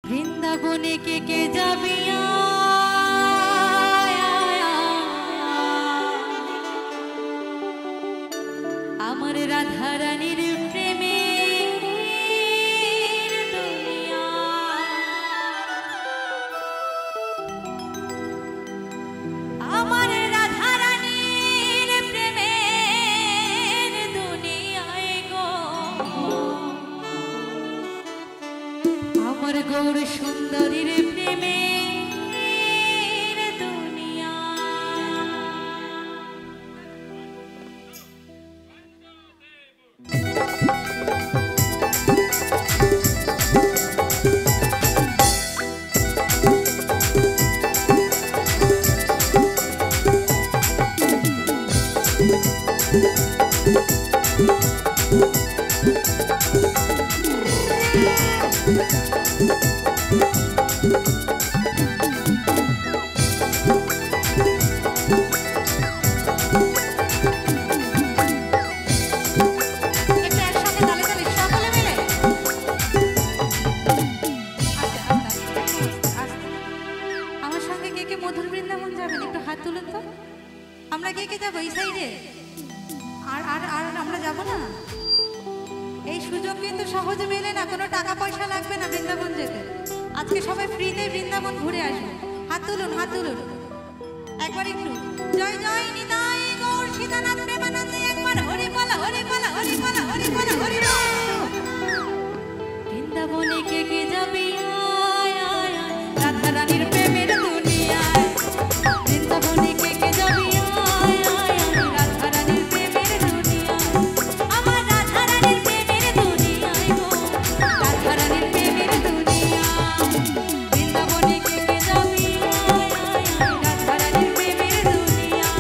বৃন্দাবনে কে যাবিয়া আমার রাধা রানীর প্রেমে দুনিয়া আমার রাধা রানীর প্রেমের দুনিয়ায় গো আমার গৌর সুন্দরীর প্রেমে সহজে মেলে না, কোনো টাকা পয়সা লাগবে না বৃন্দাবন যেতে। আজকে সবাই ফ্রিতে বৃন্দাবন ঘুরে আসবে। হাত তুলুন, হাত তুলুন একবার একটু। জয় জয় নিতাই গৌর সীতানাথ প্রেমানন্দে একবার হরি বলা, হরি বলা, হরি বলা, হরি বলা, হরি বলা। বৃন্দাবনে কে যাবি রাধা রানীর প্রেমের দুনিয়ায়। বৃন্দাবনে কে যাবি রাধা রানীর প্রেমের দুনিয়ায়। আমার রাধা রানীর প্রেমের দুনিয়ায় গো, রাধা রানীর প্রেমের দুনিয়া। বৃন্দাবনে কে যাবি রাধা রানীর প্রেমের দুনিয়া।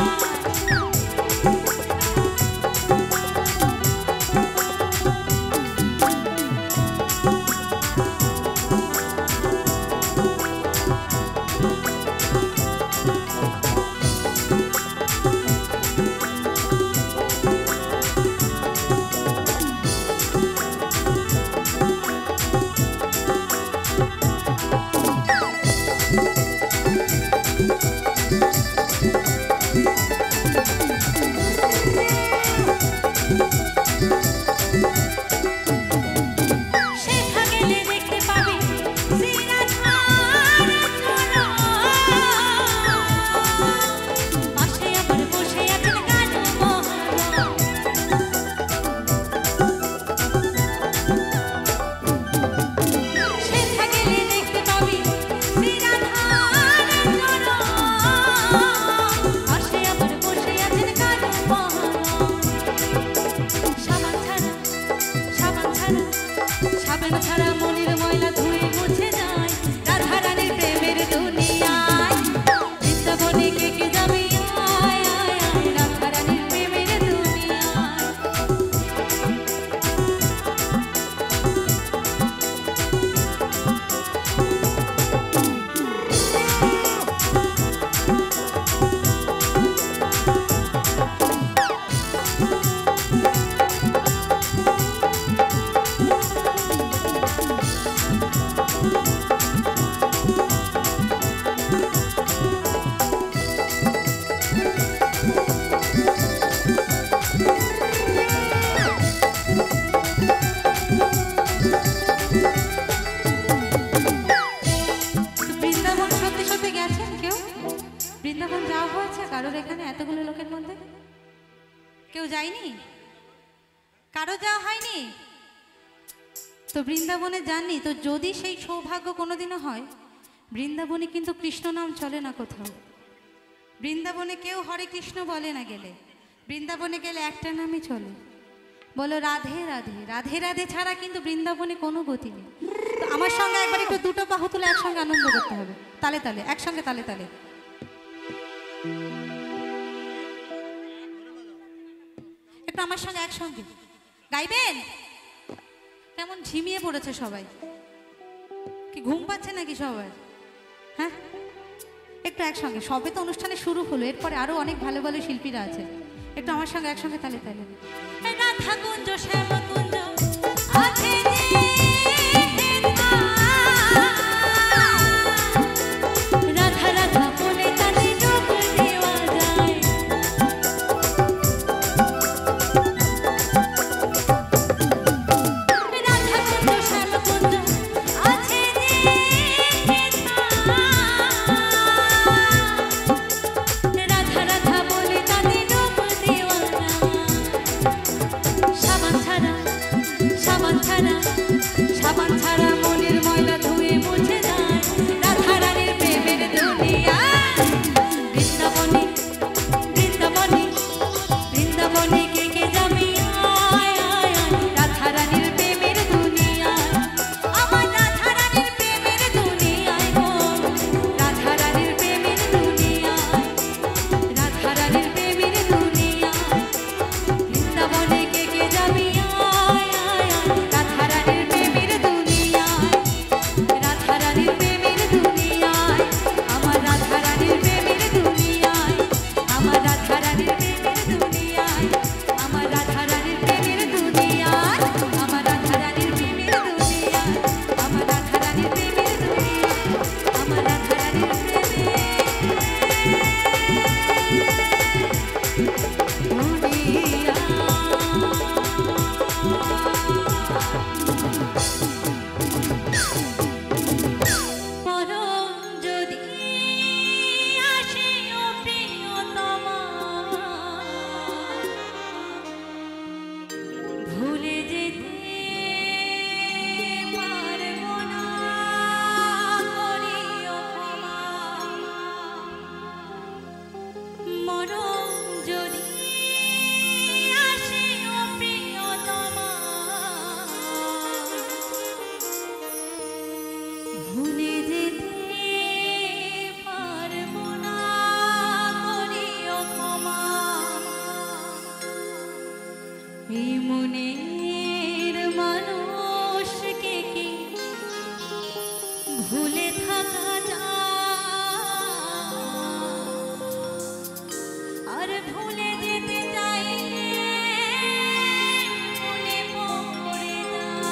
বৃন্দাবন যাওয়া হয়েছে কারোর এখানে? এতগুলো লোকের মধ্যে কেউ যায়নি? কারো যাওয়া হয়নি তো? বৃন্দাবনে যাননি তো? যদি সেই সৌভাগ্য কোনোদিনও হয়, বৃন্দাবনে কিন্তু কৃষ্ণ নাম চলে না কোথাও। বৃন্দাবনে কেউ হরে কৃষ্ণ বলে না গেলে। বৃন্দাবনে গেলে একটা নামই চলে, বলো রাধে রাধে। রাধে রাধে ছাড়া কিন্তু বৃন্দাবনে কোনো গতি নেই। তো আমার সঙ্গে একবার একটু দুটো বাহু তুলে একসঙ্গে আনন্দ করতে হবে, তালে তালে, একসঙ্গে তালে তালে। একটু আমার সঙ্গে একসঙ্গে গাইবেন? কেমন ঝিমিয়ে পড়েছে সবাই, কি ঘুম পাচ্ছে নাকি সবাই? হ্যাঁ, একটু একসঙ্গে। সবে তো অনুষ্ঠানে শুরু হলো, এরপরে আরো অনেক ভালো ভালো শিল্পীরা আছে। একটু আমার সঙ্গে একসঙ্গে তালে তালে। রাধা কুঞ্জ শ্যাম কুঞ্জ আছে মনে মুছে যায় রাধা রানীর প্রেমের দুনিয়া বৃন্দাবনে বৃন্দাবনে বৃন্দাবনে কে কে যাবি আয় আয় আয় রাধা রানীর প্রেমের দুনিয়া আমার রাধা রানীর প্রেমের দুনিয়ায় গো রাধা রানীর প্রেমের দুনিয়া রাধা রানীর প্রেমের দুনিয়া বৃন্দাবনে কে কে যাবি আয় আয় আয় রাধা রানীর প্রেমের দুনিয়া রাধা রানীর প্রেমের দুনিয়া আমার রাধা রানীর প্রেমের দুনিয়া আমার রাধা রানীর প্রেমের দুনিয়া আমার রাধা রানীর প্রেমের দুনিয়া আমার রাধা রানীর প্রেমের দুনিয়া আমার রাধা রানীর প্রেমের দুনিয়া আমার রাধা রানীর পরম যদি আসে ও প্রিয়তমা ভুলে যেতে পারবো না করিও ক্ষমা মরম যদি আসে ও প্রিয়তমা ভুলে যেতে পারবো না করিও ক্ষমা এই মনের মানুষকে কি ভুলে থাকা যায় আর ভুলে যেতে চাইলে মনে পড়ে যায়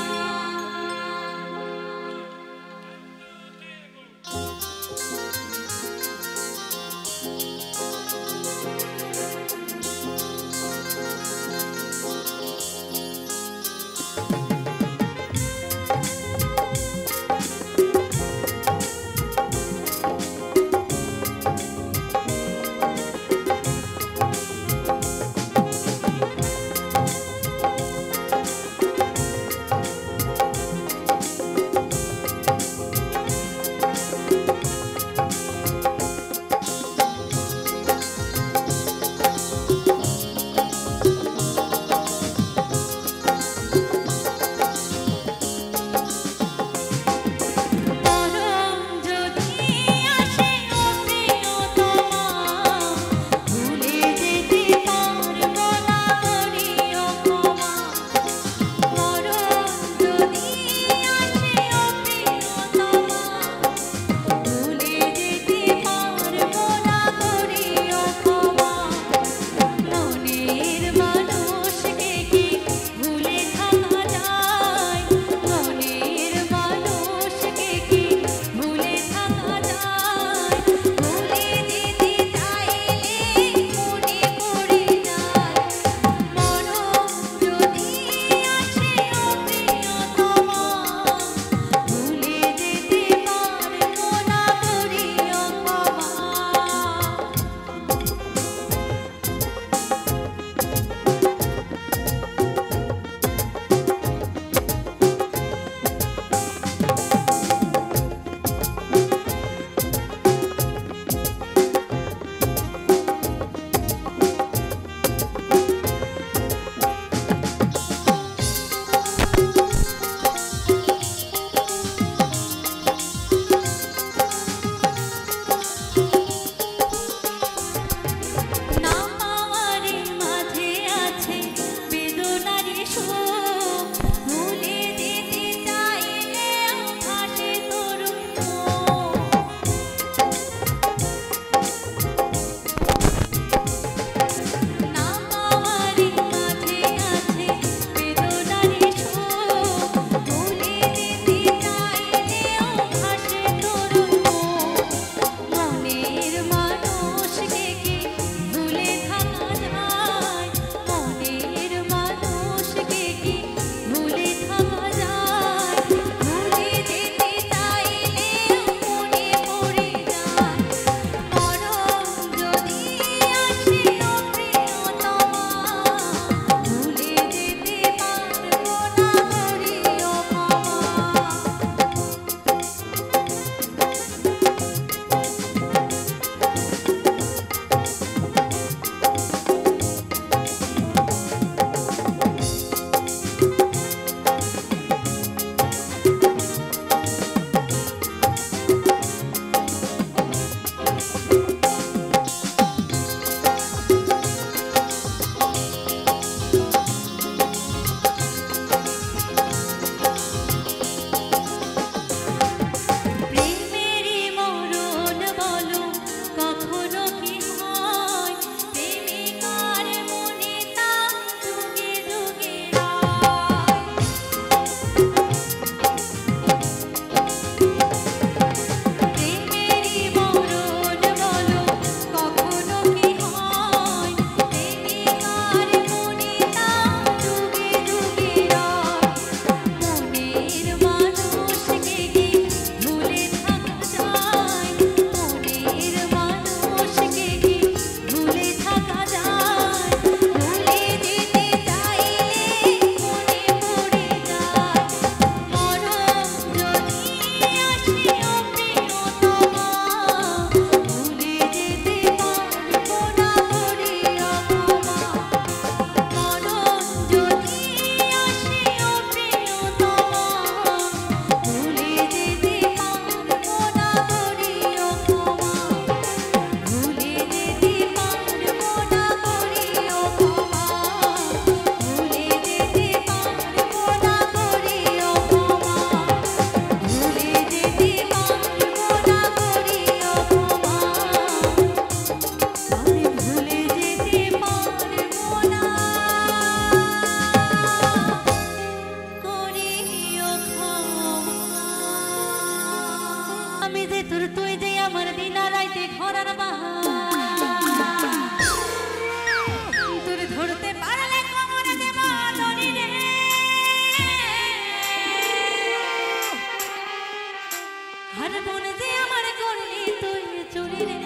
আর মনে যে আমার করলি তুই চুরি রে।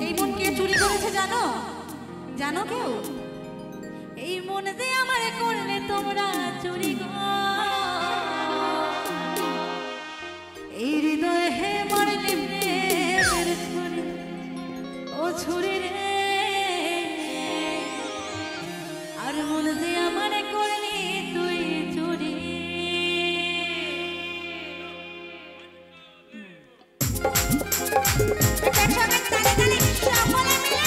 এই মন কে চুরি করেছে জানো? জানো কেউ? এই মনে যে আমার করলে তোমরা চুরি গো। এই হৃদয়ে হে মারলি প্রেমের ছুরি, ও ছুরি রে। আর মনে যে আমার করলি তুই চুরি। একসাথে তালে তালে সকলে মিলে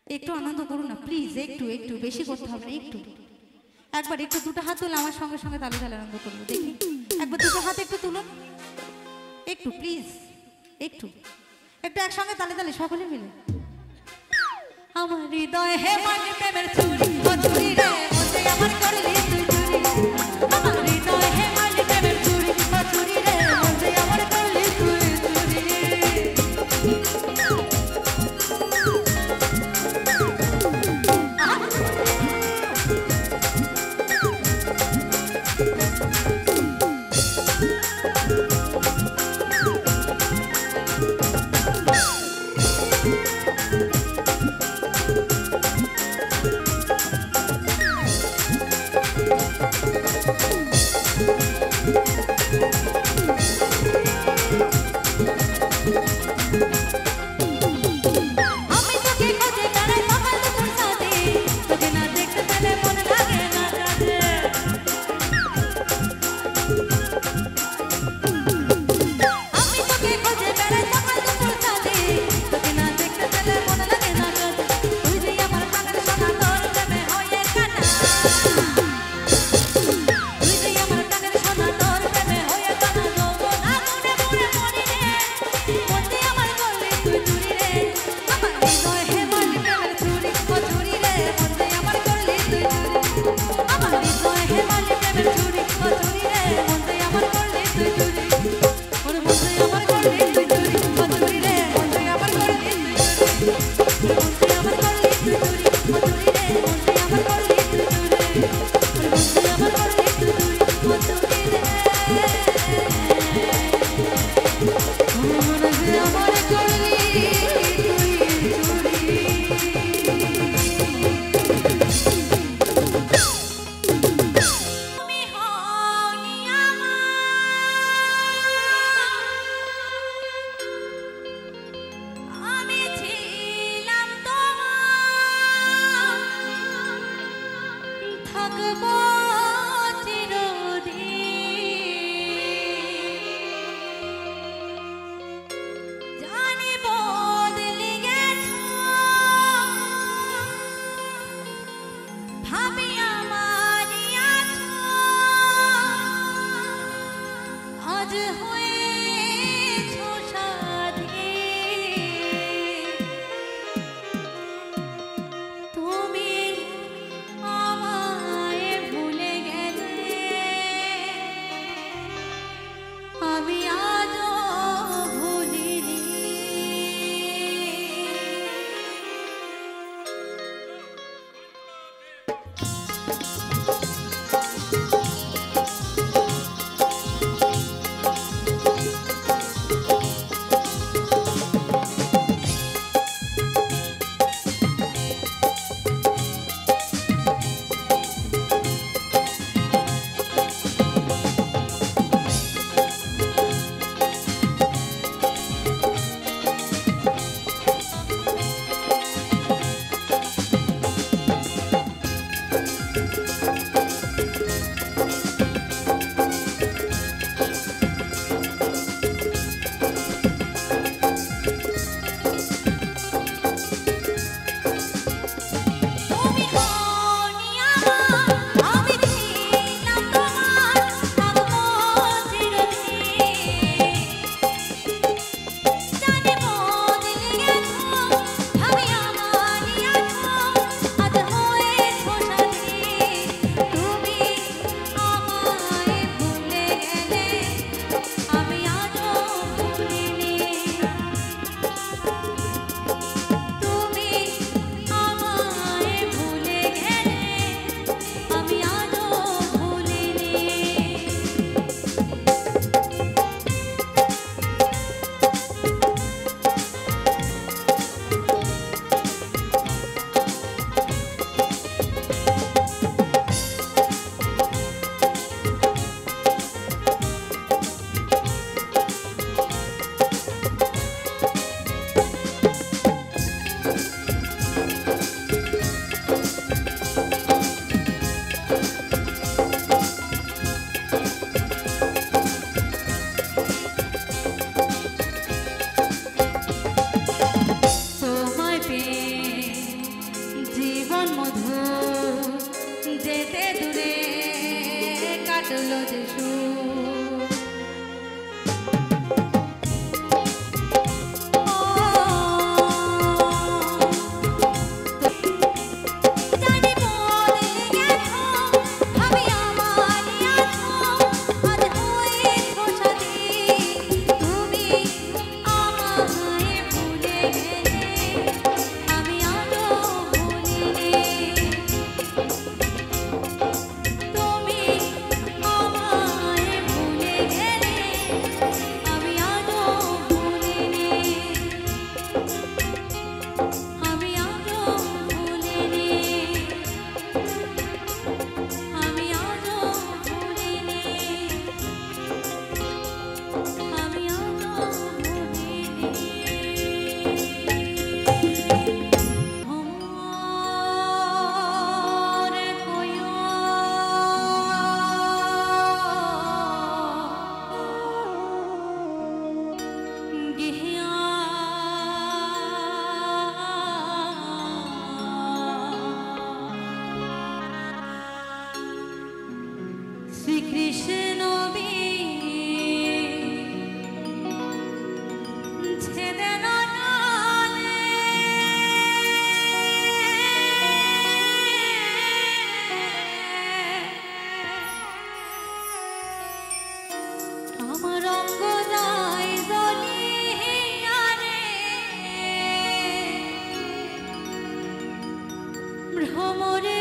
একটু আনন্দ করুন না প্লিজ, একটু একটু বেশি করতে হবে না, একটু একবার একটু দুটো হাত তুলে আমার সঙ্গে সঙ্গে তালে তালে আনন্দ করবো দেখি। একবার দুটো হাত একটু তুলুন একটু প্লিজ, একটু একটু একসঙ্গে তালে তালে সকলে মিলে। আমার হৃদয় হে মানে প্রেমের চুরি, ও চুরি রে মনে আমার করলি তুই চুরি। আমার হৃদয় হে মানে প্রেমের চুরি, ও চুরি রে মনে আমার করলি তুই চুরি। আজ হয়েছো সাধী, তুমি আমায় ভুলে গেলে, আমি আজও ভুলিনি। জীবন মধু যেতে দূরে কাটলো যে শ্রীকৃষ্ণ ছেদে নয়নে আমার অঙ্গ যায় জ্বলিয়া রে, ভ্রমরে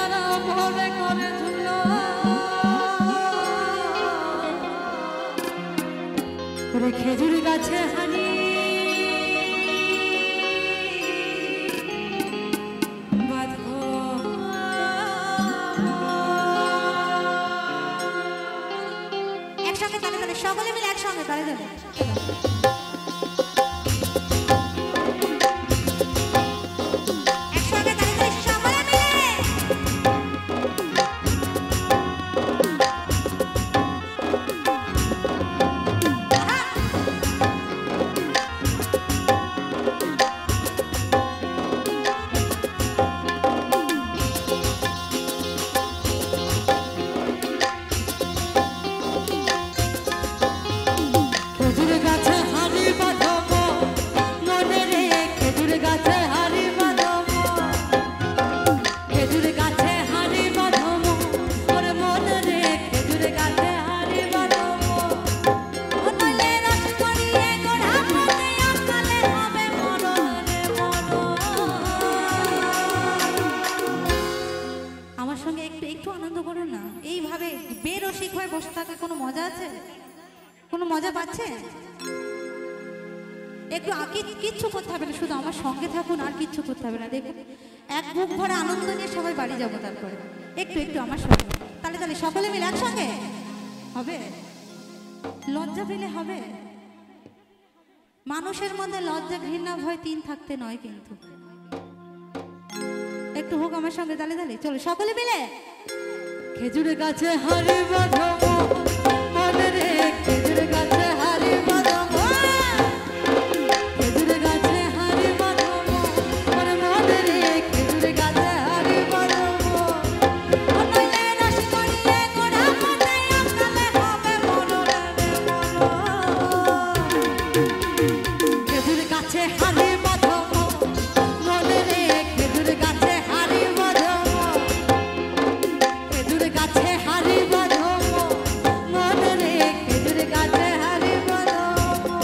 যারা ভরে করে ঝুলো ওরে খেজুর গাছে হানি একসঙ্গে তালে তালে সকলে মিলে একসঙ্গে তালে তালে বসে থাকলে কোনো মজা আছে? কোনো মজা পাচ্ছে? একটু কিচ্ছু করতে হবে না, শুধু আমার সঙ্গে থাকুন, আর কিচ্ছু করতে হবে না। দেখুন এক বুক ভরে আনন্দ নিয়ে সবাই বাড়ি যাবো। তারপরে একটু একটু আমার সঙ্গে তাহলে তাহলে সকলে মিলে একসঙ্গে হবে। লজ্জা পেলে হবে? মানুষের মধ্যে লজ্জা ঘৃণা ভয় তিন থাকতে নয়, কিন্তু একটু হোক আমার সঙ্গে তালে তালে চলো সকলে মিলে। খেজুর গাছে হারি বাঁধাবো মনে রে, খেজুর গাছে হারি বাঁধাবো, খেজুর গাছে হারি বাঁধাবো মনে মনে রে, খেজুর গাছে হারি বাঁধাবো। নইলে রস করিয়ে গোড়া মনে আকালে হবে মরণে মরণ। খেজুর গাছে হারি বাঁধাবো মনে রে, খেজুর গাছে হারি বাঁধাবো, খেজুর গাছে হারি বাঁধাবো মনে রে, খেজুর গাছে হারি বাঁধাবো।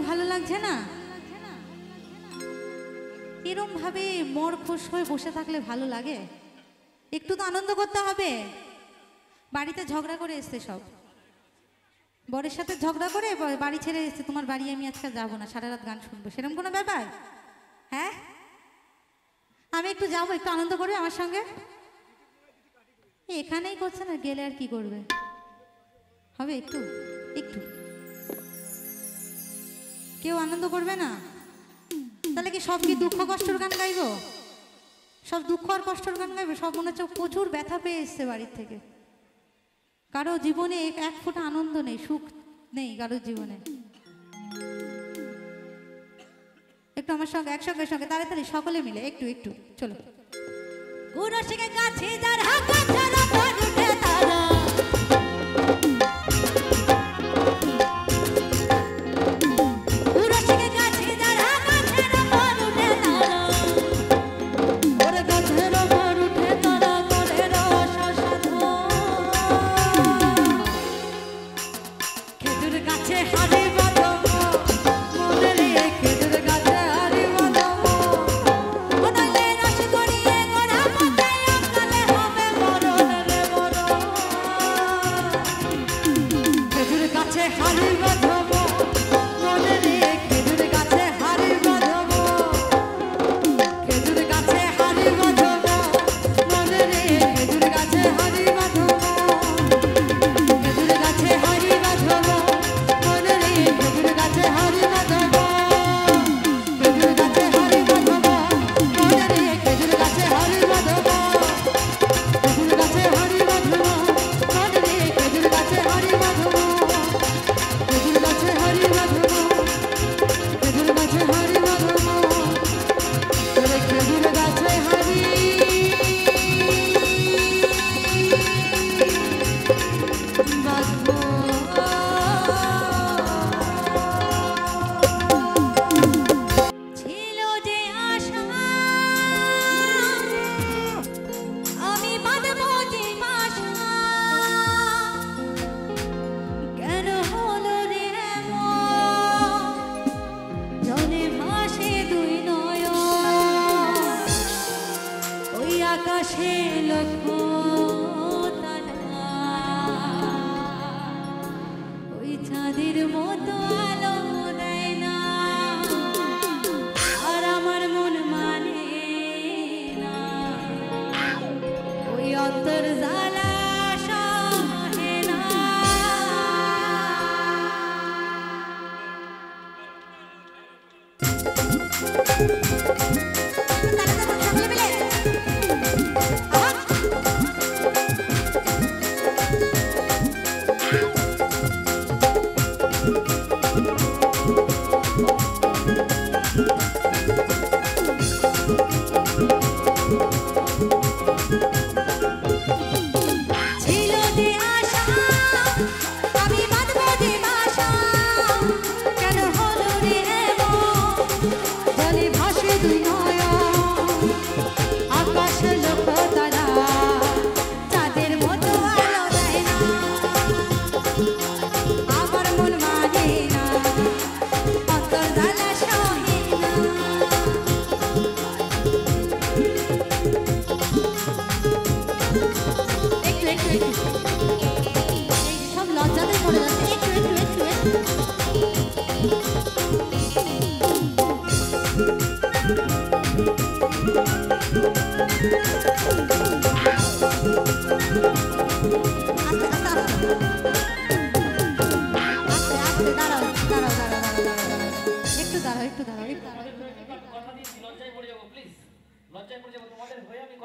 ভালো লাগছে না? এরম ভাবে মর খুশ হয়ে বসে থাকলে ভালো লাগে? একটু তো আনন্দ করতে হবে। বাড়িতে ঝগড়া করে এসছে সব, বরের সাথে ঝগড়া করে বাড়ি ছেড়ে এসছে, তোমার বাড়ি আমি আজকে যাবো না, সারা রাত গান শুনবো, সেরকম কোনো ব্যাপার? হ্যাঁ, আমি একটু যাবো, একটু আনন্দ করবে আমার সঙ্গে। এখানেই করছে না, গেলে আর কি করবে? হবে একটু একটু, কেউ আনন্দ করবে না? তাহলে কি সব কি দুঃখ কষ্টের গান গাইবো? সব দুঃখ আর কষ্টের গান গাইবো? সব মনে হচ্ছে প্রচুর ব্যথা পেয়ে এসছে বাড়ির থেকে। কারো জীবনে এক ফোঁটা আনন্দ নেই, সুখ নেই কারো জীবনে। একটু আমার সঙ্গে একসঙ্গে সঙ্গে তাড়াতাড়ি সকলে মিলে একটু একটু চলো। গুরু শিখে কাছে যার হাত ছাড়া পর উঠে তারা,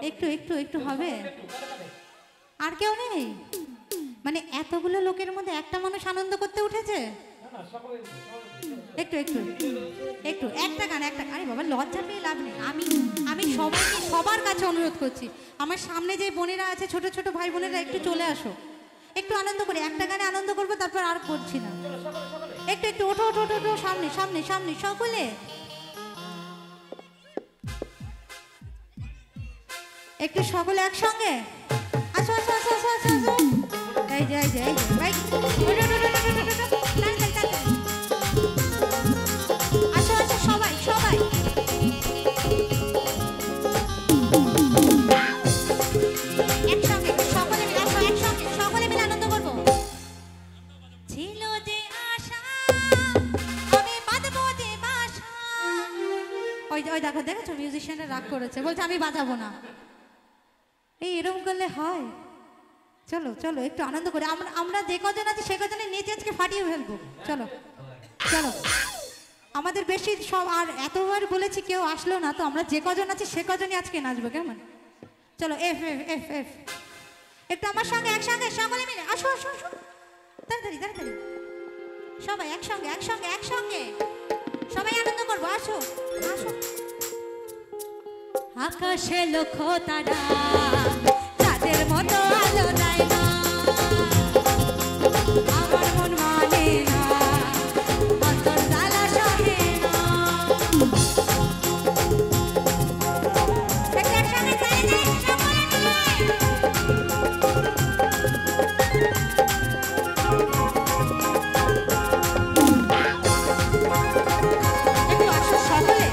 একটু একটু একটু হবে, আর কেউ নেই মানে এতগুলো লোকের মধ্যে একটা মানুষ আনন্দ করতে উঠেছে। একটু একটু একটু একটা গান, একটা, আরে বাবা লজ্জা পেয়ে লাভ নেই। আমি সবাইকে সবার কাছে অনুরোধ করছি, আমার সামনে যে বোনেরা আছে, ছোট ছোট ভাই বোনেরা, একটু চলে আসো, একটু আনন্দ করি, একটা গানে আনন্দ করবো, তারপর আর করছি না। একটু একটু ওঠো ওঠো ওঠো, সামনে সামনে সামনে সকলে, একটু সকলে একসঙ্গে আসো আসো আসো আসো আসো আসো। এই যে এই যে এই যে ভাই, আসো আসো সবাই সবাই, একসঙ্গে সকলে মিলে আসো, একসঙ্গে সকলে মিলে আনন্দ করবো। ছিল যে আশা আমি বাঁধবো যে বাসা, ওই ওই দেখো দেখেছো মিউজিশিয়ানরা রাগ করেছে, বলছে আমি বাজাবো না। এই এরকম করলে হয়? চলো চলো একটু আনন্দ করি, আমরা যে কজন আছি সে কজনে নিচে আজকে ফাটিয়ে ফেলবো। চলো চলো, আমাদের বেশি সব, আর এতবার বলেছি কেউ আসলো না, তো আমরা যে কজন আছি সে কজনই আজকে নাচবো, কেমন? চলো এফ এফ এফ এফ, একটু আমার সঙ্গে একসঙ্গে সকলে মিলে আসো আসো আসো, তাড়াতাড়ি তাড়াতাড়ি সবাই একসঙ্গে একসঙ্গে একসঙ্গে সবাই আনন্দ করবো, আসো আসো। আকাশে লক্ষ্য তারা চাঁদের মতো আলো দেয় না, আমার মন মানে না, অন্তর জ্বালা সহে না। একসঙ্গে গায়ে গায়ে সকলে মিলে একটু আসো সকলে।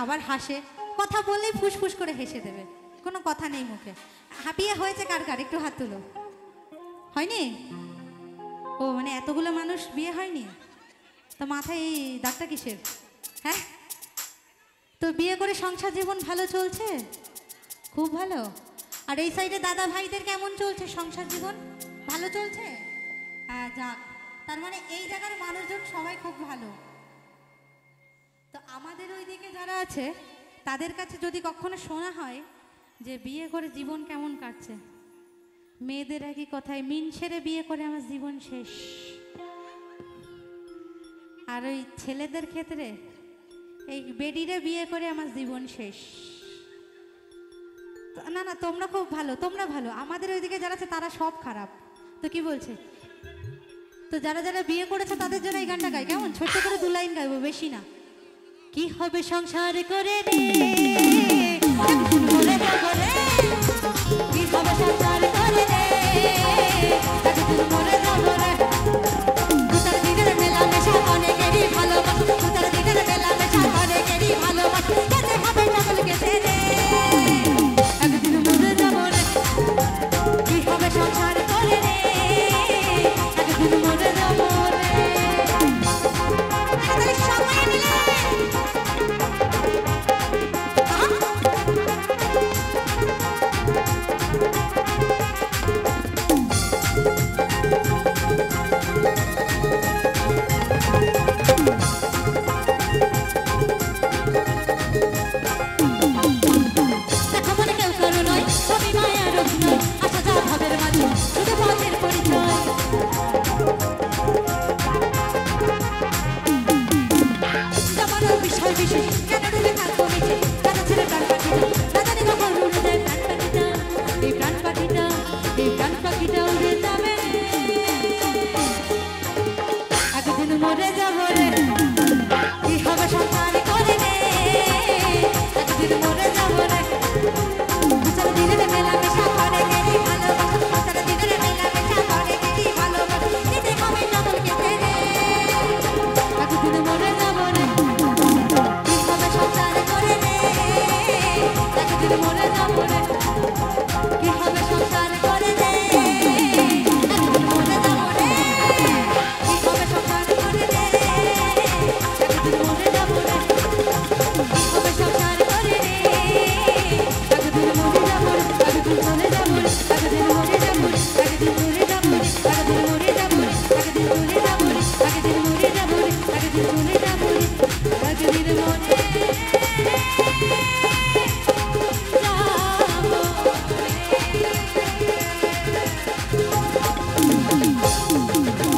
আবার হাসে, কথা বললেই ফুসফুস করে হেসে দেবে, কোনো কথা নেই মুখে। বিয়ে হয়েছে কার কার একটু হাত তুলো। হয়নি? ও মানে এতগুলো মানুষ বিয়ে হয়নি, তো মাথায় এই দাগটা কিসের? হ্যাঁ, তো বিয়ে করে সংসার জীবন ভালো চলছে? খুব ভালো। আর এই সাইডে দাদা ভাইদের কেমন চলছে সংসার জীবন? ভালো চলছে? হ্যাঁ যাক, তার মানে এই জায়গার মানুষজন সবাই খুব ভালো। তো আমাদের ওইদিকে যারা আছে তাদের কাছে যদি কখনো শোনা হয় যে বিয়ে করে জীবন কেমন কাটছে, মেয়েদের একই কথায়, মিন ছেড়ে বিয়ে করে আমার জীবন শেষ। আর ওই ছেলেদের ক্ষেত্রে এই বেডিরে বিয়ে করে আমার জীবন শেষ। না না, তোমরা খুব ভালো, তোমরা ভালো। আমাদের ওইদিকে যারা আছে তারা সব খারাপ। তো কি বলছে? তো যারা যারা বিয়ে করেছে তাদের জন্য এই গানটা গাই, কেমন? ছোট্ট করে 2 লাইন গাইবো, বেশি না। কি হবে সংসার করে রে